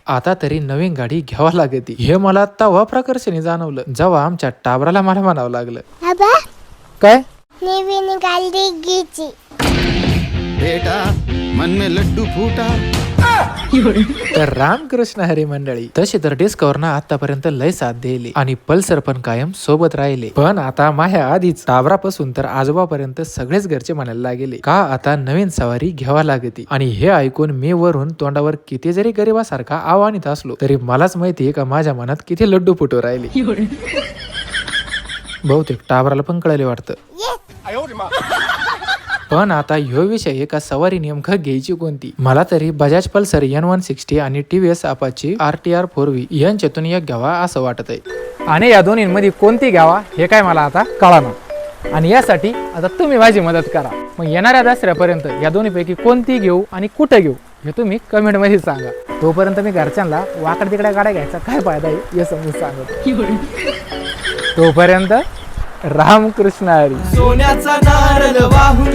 आता तरी नवीन गाडी घ्यावा लागते. हे मला तवा प्रकर्षाने जाणवलं जेव्हा आमच्या टाबराला मला म्हणावं लागलं, बाबा काय नवीन गाडी घ्यायची. बेटा मन में लड्डू फूटा. तर रामकृष्ण हरी मंडळी, तशी तर डिस्कव्हरनं आतापर्यंत लय साथ दिली आणि पल्सर पण कायम सोबत राहिले. पण आता माझ्या आधीच टाबरापासून तर आजोबापर्यंत सगळेच घरचे म्हणायला लागले का आता नवीन सवारी घ्यावा लागते. आणि हे ऐकून मी वरून तोंडावर किती जरी गरीबासारखा आव्हानित असलो तरी मलाच माहितीये का माझ्या मनात किती लड्डू फुटू राहिले. बहुतेक टाबराला पण कळले वाटतं. पण आता ह्यो विषय एका सवारी नेमकं घ्यायची कोणती. मला तरी बजाज पल्सर N160 आणि TVS अपाची RTR 4V यांच्यातून एक घ्यावा असं वाटत आहे. आणि या दोन्हींमध्ये कोणती घ्यावा हे काय मला आता कळालं. आणि यासाठी आता तुम्ही माझी मदत करा. मग येणाऱ्या दसऱ्यापर्यंत या दोन्हीपैकी कोणती घेऊ आणि कुठे घेऊ हे तुम्ही कमेंटमध्ये सांगा. तोपर्यंत मी घरच्यांना वाकड तिकड्या गाड्या घ्यायचा काय फायदा आहे हे समजून सांगतो. तोपर्यंत रामकृष्ण हरी. सोन्याचा नारळ वाहून